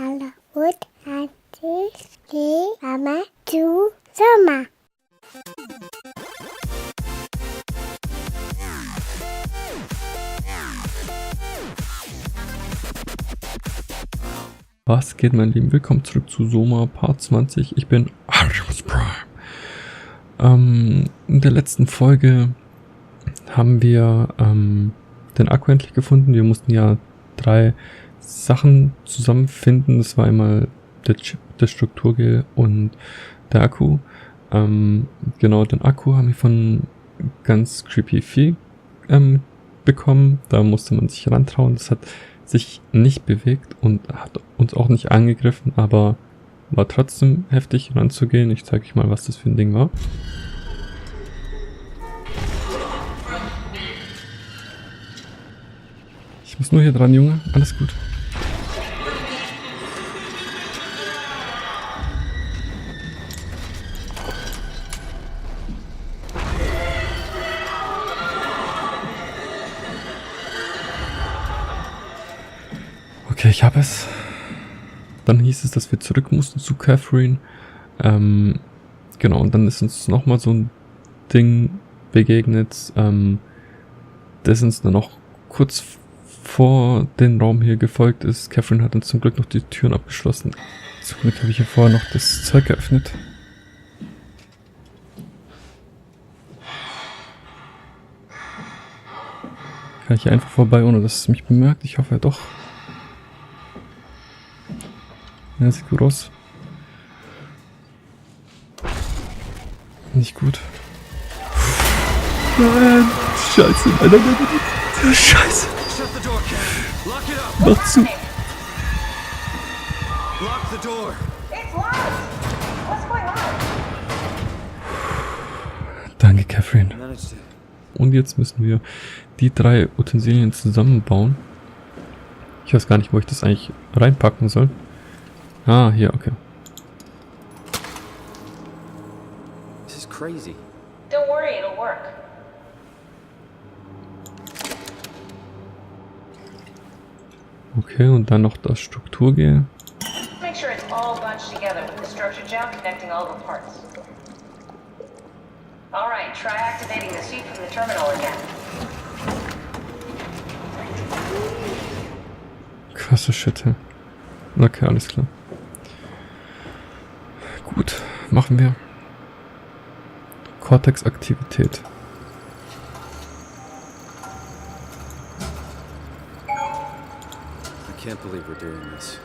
Hallo und herzlich willkommen zu Soma. Was geht, mein Lieben? Willkommen zurück zu Soma Part 20. Ich bin Artimus Prime. In der letzten Folge haben wir den Akku endlich gefunden. Wir mussten ja 3 Sachen zusammenfinden. Das war einmal der Chip, das Strukturgel und der Akku. Genau, den Akku haben wir von ganz creepy Vieh bekommen. Da musste man sich rantrauen. Das hat sich nicht bewegt und hat uns auch nicht angegriffen, aber war trotzdem heftig ranzugehen. Ich zeige euch mal, was das für ein Ding war. Ich muss nur hier dran, Junge. Alles gut. Okay, ich habe es. Dann hieß es, dass wir zurück mussten zu Catherine. Genau, und dann ist uns nochmal so ein Ding begegnet, das uns dann noch kurz vor den Raum hier gefolgt ist. Catherine hat uns zum Glück noch die Türen abgeschlossen. Zum Glück habe ich hier vorher noch das Zeug geöffnet. Kann ich hier einfach vorbei, ohne dass es mich bemerkt? Ich hoffe ja doch. Ja, sieht gut aus. Nicht gut. Nein! Scheiße! Nein, nein, nein, nein. Scheiße! Mach zu! Danke, Catherine. Und jetzt müssen wir die 3 Utensilien zusammenbauen. Ich weiß gar nicht, wo ich das eigentlich reinpacken soll. Ah, hier, okay. This is crazy. Don't worry, it'll work. Okay, und dann noch das Strukturgel. Make sure it's all bunched together with the structure gel connecting all the parts. Alright, try activating the suit from the terminal again. Krasse Shit, ja. Okay, alles klar. Gut, machen wir. Cortex-Aktivität. I can't believe we're doing this.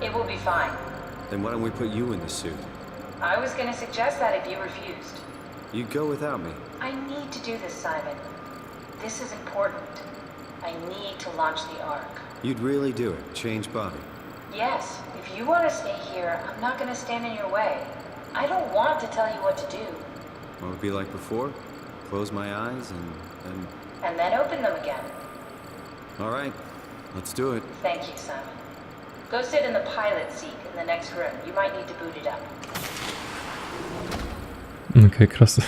It will be fine. Then why don't we put you in the suit? I was gonna suggest that if you refused. You'd go without me. I need to do this, Simon. This is important. I need to launch the Ark. You'd really do it. Change body. Yes, if you want to stay here, I'm not gonna stand in your way. I don't want to tell you what to do. What would it be like before? Close my eyes And then open them again. All right, let's do it. Thank you, Simon. Go sit in the pilot seat in the next room. You might need to boot it up. Okay, krass.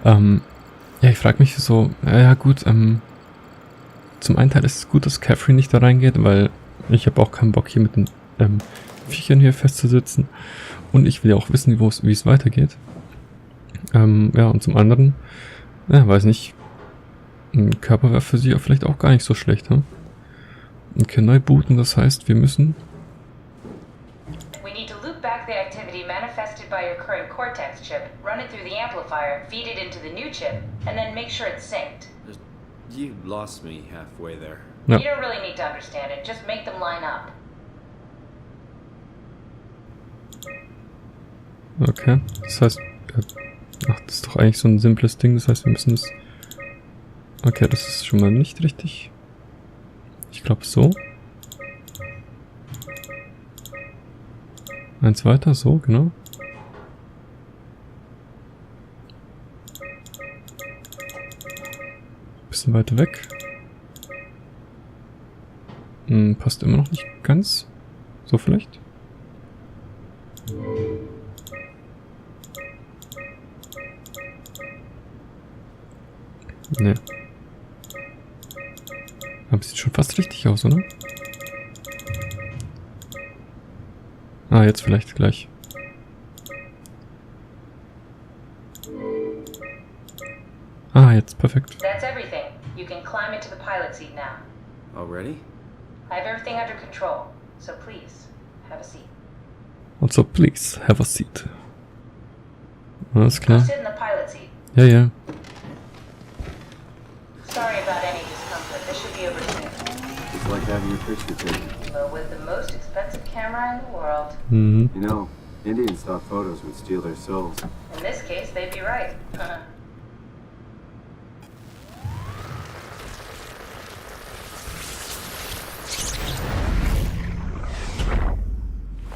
Ja, ich frage mich so, ja gut, zum einen Teil ist es gut, dass Catherine nicht da reingeht, weil ich habe auch keinen Bock hier mit den Viechern hier festzusitzen. Und ich will ja auch wissen, wie es weitergeht. Ja, und zum anderen, ja, weiß nicht, ein Körper wäre für sie ja vielleicht auch gar nicht so schlecht, hm? Okay, neu booten, das heißt, wir müssen... We need to loop back the activity manifested by your current Cortex chip, run it through the amplifier, feed it into the new chip, and then make sure it's synced. You lost me halfway there. Ja. You don't really need to understand it, just make them line up. Okay, das heißt... Ach, das ist doch eigentlich so ein simples Ding, das heißt, wir müssen es... Okay, das ist schon mal nicht richtig. Ich glaube so. Eins weiter, so, genau. Bisschen weiter weg. Passt immer noch nicht ganz. So vielleicht? Ne. Aber sieht schon fast richtig aus, oder? Ah, jetzt vielleicht gleich. Ah, jetzt perfekt. That's everything. You can climb into the pilot seat now. Already? I have everything under control, so please, have a seat. Also, please, have a seat. Alles Go klar. sit in the pilot seat. Ja, ja. Sorry about any discomfort. This should be over soon. It's like having your picture taken. But with the most expensive camera in the world. Mhm. You know, Indians thought photos would steal their souls. In this case, they'd be right.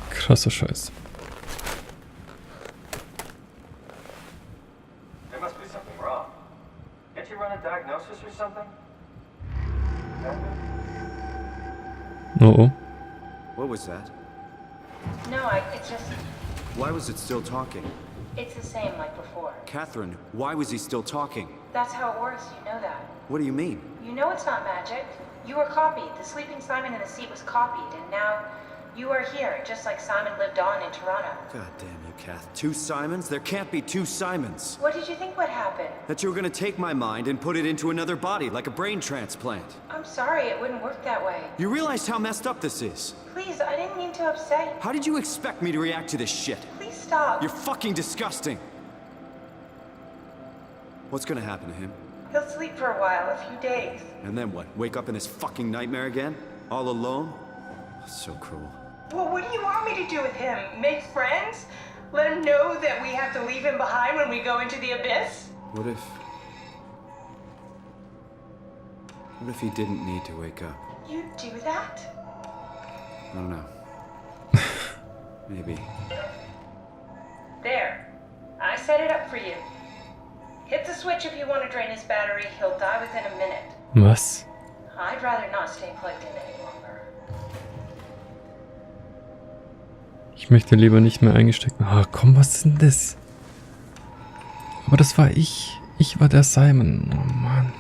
Krasser Scheiß. There must be something wrong. Can't you run a diagnosis or something? Oh, oh. What was that? No, it's just, Why was it still talking? it's the same like before. Catherine, why was he still talking? That's how it works, you know that. What do you mean? You know it's not magic. You were copied. The sleeping Simon in the seat was copied, and now you are here, just like Simon lived on in Toronto. God damn you, Kath. 2 Simons? There can't be 2 Simons. What did you think would happen? That you were gonna take my mind and put it into another body, like a brain transplant. I'm sorry, it wouldn't work that way. You realize how messed up this is? Please, I didn't mean to upset you. How did you expect me to react to this shit? Please stop. You're fucking disgusting. What's gonna happen to him? He'll sleep for a while, a few days. And then what? Wake up in this fucking nightmare again? All alone? So cruel. Well, what do you want me to do with him? Make friends? Let him know that we have to leave him behind when we go into the abyss? What if he didn't need to wake up? You do that? I don't know. Maybe. There. I set it up for you. Hit the switch if you want to drain his battery. He'll die within a minute. Was? I'd rather not stay plugged in any longer. Ich möchte lieber nicht mehr eingesteckt. Ah, komm, was ist denn das? Aber das war ich. Ich war der Simon. Oh Mann.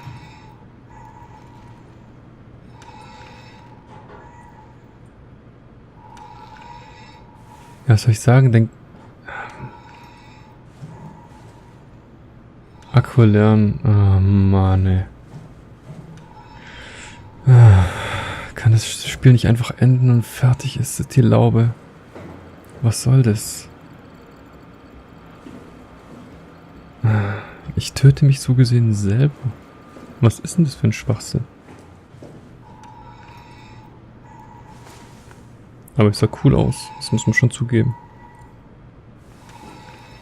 Ja, was soll ich sagen? Akku lernen. Oh Mann, ey. Kann das Spiel nicht einfach enden und fertig ist die Laube? Was soll das? Ich töte mich so gesehen selber. Was ist denn das für ein Schwachsinn? Aber es sah cool aus. Das muss man schon zugeben.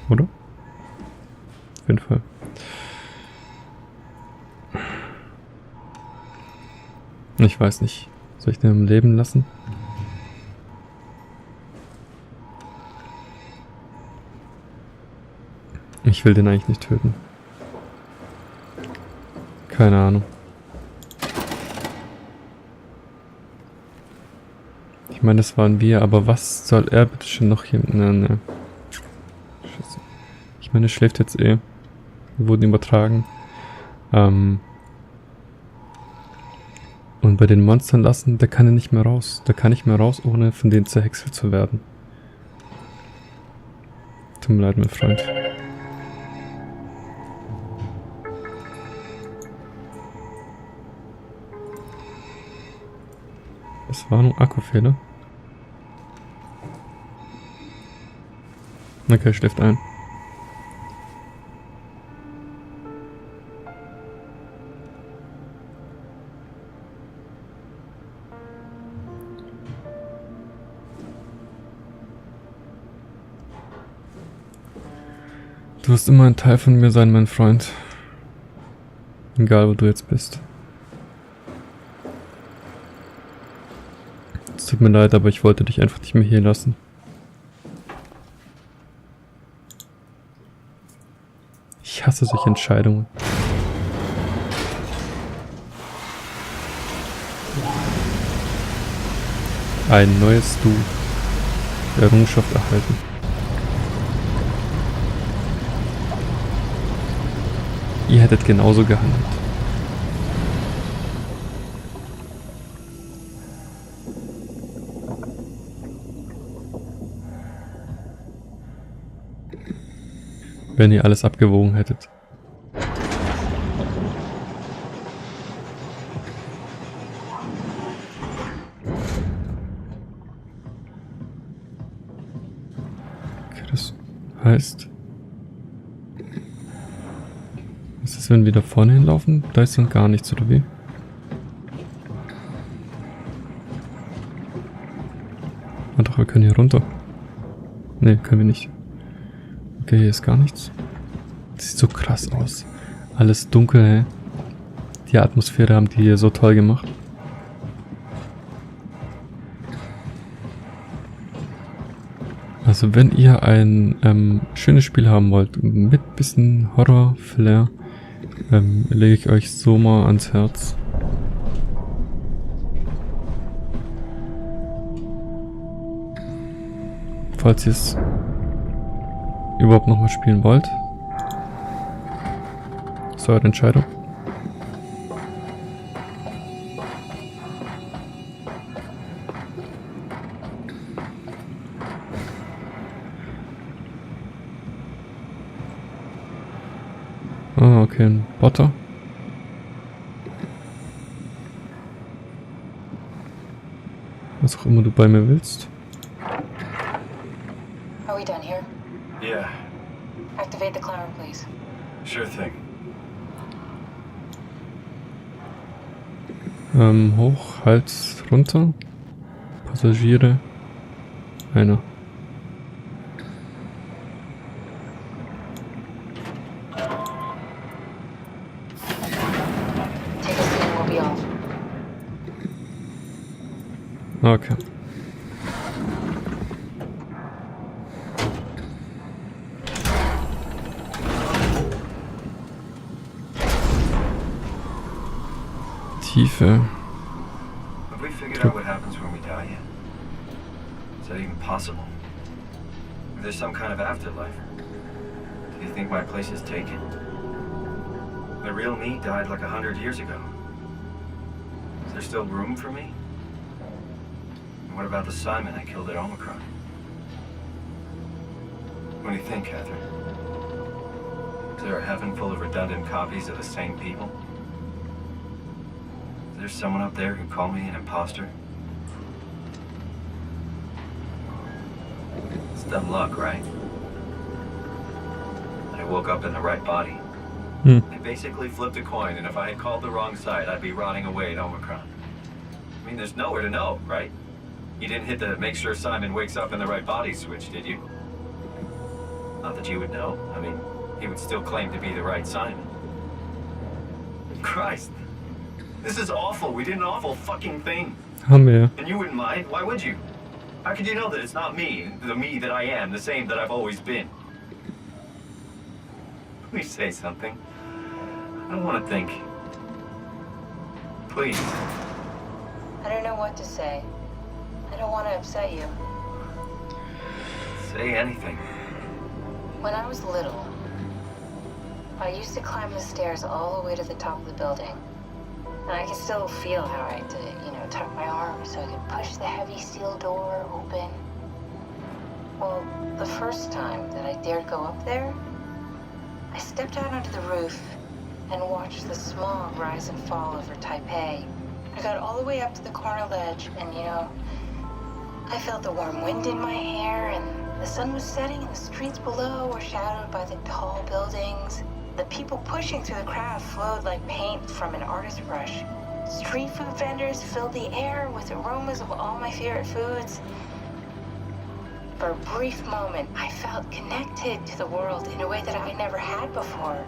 Oder? Auf jeden Fall. Ich weiß nicht. Soll ich den am Leben lassen? Ich will den eigentlich nicht töten. Keine Ahnung. Ich meine, das waren wir, aber was soll er bitte schön noch hier... Ne. Scheiße. Ich meine, er schläft jetzt eh. Wir wurden übertragen. Und bei den Monstern lassen, da kann er nicht mehr raus. Da kann nicht mehr raus, ohne von denen zerhäckselt zu werden. Tut mir leid, mein Freund. Das war nur Akkufehler. Okay, er schläft ein. Du wirst immer ein Teil von mir sein, mein Freund. Egal, wo du jetzt bist. Es tut mir leid, aber ich wollte dich einfach nicht mehr hier lassen. Ich hasse solche Entscheidungen. Ein neues Du. Errungenschaft erhalten. Ihr hättet genauso gehandelt. wenn ihr alles abgewogen hättet. Okay, das heißt... Was ist, wenn wir da vorne hinlaufen? Da ist dann gar nichts, oder wie? Ah doch, wir können hier runter. Ne, können wir nicht. Okay, hier ist gar nichts. Das sieht so krass aus. Alles dunkel, hä? Die Atmosphäre haben die hier so toll gemacht. Also wenn ihr ein schönes Spiel haben wollt, mit bisschen Horror-Flair, lege ich euch Soma ans Herz. Falls ihr es überhaupt nochmal spielen wollt. Das ist eure Entscheidung. Ah, okay, ein Botter. Was auch immer du bei mir willst. Are we done here? Yeah, Activate the climber, please. sure thing. Hoch, Hals, runter. Passagiere. Einer. Take a seat and we'll be off. Okay. Tiefe. Have we figured out what happens when we die yet? Is that even possible? Is there some kind of afterlife? Do you think my place is taken? The real me died like 100 years ago. Is there still room for me? And what about the Simon I killed at Omicron? What do you think, Catherine? Is there a heaven full of redundant copies of the same people? Is there someone up there who called me an imposter? It's dumb luck, right? I woke up in the right body. I basically flipped a coin, and if I had called the wrong side, I'd be rotting away at Omicron. I mean, there's nowhere to know, right? You didn't hit the make sure Simon wakes up in the right body switch, did you? Not that you would know. I mean, he would still claim to be the right Simon. Christ. This is awful. We did an awful fucking thing. Haben wir. And you wouldn't mind? Why would you? How could you know that it's not me, the me that I am, the same that I've always been? Please say something. I don't want to think. Please. I don't know what to say. I don't want to upset you. Say anything. When I was little, I used to climb the stairs all the way to the top of the building. And I can still feel how I had to, tuck my arms so I could push the heavy steel door open. Well, the first time that I dared go up there, I stepped out onto the roof and watched the smog rise and fall over Taipei. I got all the way up to the corner ledge and, I felt the warm wind in my hair and the sun was setting and the streets below were shadowed by the tall buildings. The people pushing through the crowd flowed like paint from an artist's brush. Street food vendors filled the air with aromas of all my favorite foods. For a brief moment, I felt connected to the world in a way that I never had before.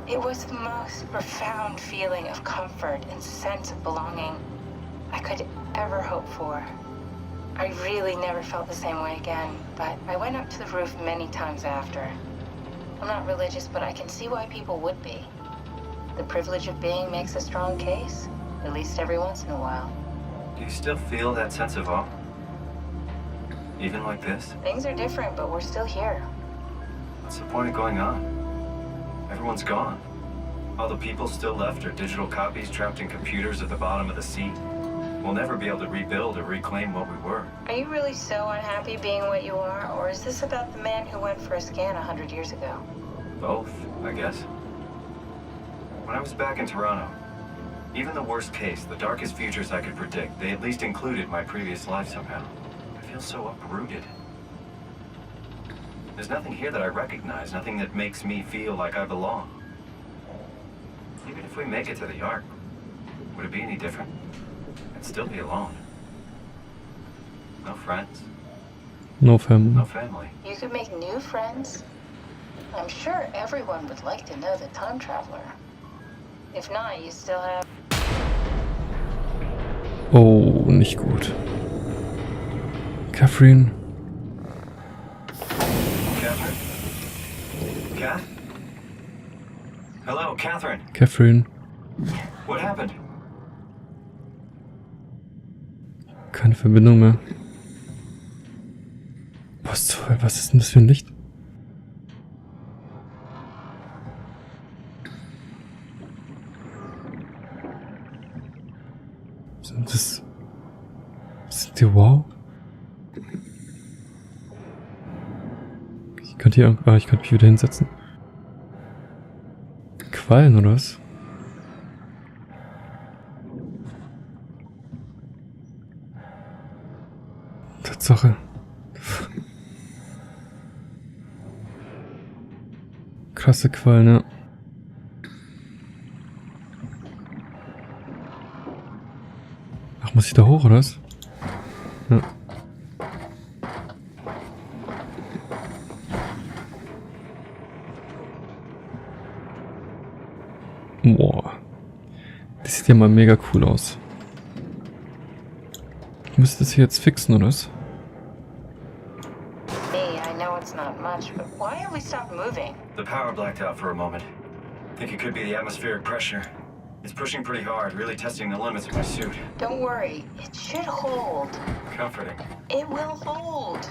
It was the most profound feeling of comfort and sense of belonging I could ever hope for. I really never felt the same way again, but I went up to the roof many times after. I'm not religious, but I can see why people would be. The privilege of being makes a strong case, at least every once in a while. Do you still feel that sense of awe? Even like this? Things are different, but we're still here. What's the point of going on? Everyone's gone. All the people still left are digital copies trapped in computers at the bottom of the sea. we'll never be able to rebuild or reclaim what we were. Are you really so unhappy being what you are, or is this about the man who went for a scan 100 years ago? Both, I guess. When I was back in Toronto, even the worst case, the darkest futures I could predict, they at least included my previous life somehow. I feel so uprooted. There's nothing here that I recognize, nothing that makes me feel like I belong. Even if we make it to the Ark, would it be any different? I'd still be alone. No friends, No family. no family. You could make new friends. I'm sure everyone would like to know the time traveler. If not, you still have... Oh, nicht gut. Catherine. Catherine? Kath? Hello, Catherine. Catherine. What happened? Keine Verbindung mehr. Was ist denn das für ein Licht? Sind die wow? Ich könnte mich wieder hinsetzen. Quallen oder was? Tatsache. Krasse Quallen, ja. Ach, muss ich da hoch, oder was? Ja. Boah. Das sieht ja mal mega cool aus. Ich müsste das hier jetzt fixen, oder was? Hey, I know it's not much, but why have we stopped moving? The power blacked out for a moment. Think it could be the atmospheric pressure. It's pushing pretty hard, really testing the limits of my suit. Don't worry, it should hold. Comforting. It will hold.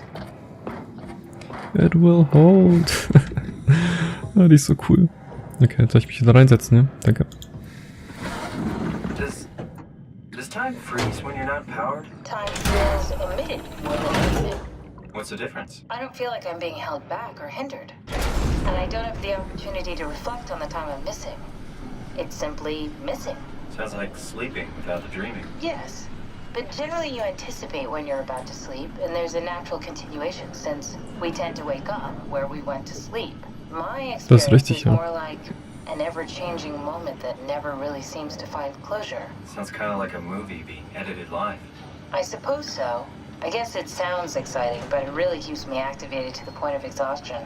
It will hold. Ah, die ist so cool. Okay, jetzt soll ich mich wieder reinsetzen, ja? Danke. Does time freeze when you're not powered? Time feels emitted more than emitted. What's the difference? I don't feel like I'm being held back or hindered. And I don't have the opportunity to reflect on the time I'm missing. It's simply missing. Sounds like sleeping without the dreaming. Yes, but generally you anticipate when you're about to sleep, and there's a natural continuation since we tend to wake up where we went to sleep. My experience richtig, is ja. more like an ever-changing moment that never really seems to find closure. Sounds kind of like a movie being edited live. I suppose so. I guess it sounds exciting, but it really keeps me activated to the point of exhaustion.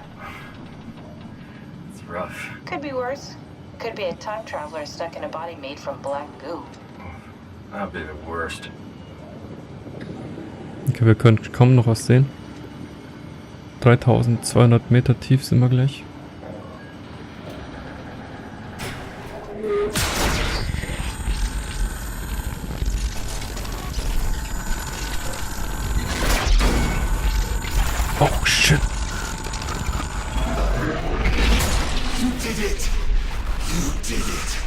It's rough. Could be worse. Could be a time traveler stuck in a body made from black goo. That'd be the worst. Okay, wir können kaum noch was sehen. 3200 Meter tief sind wir gleich. Oh shit. You did it! You did it!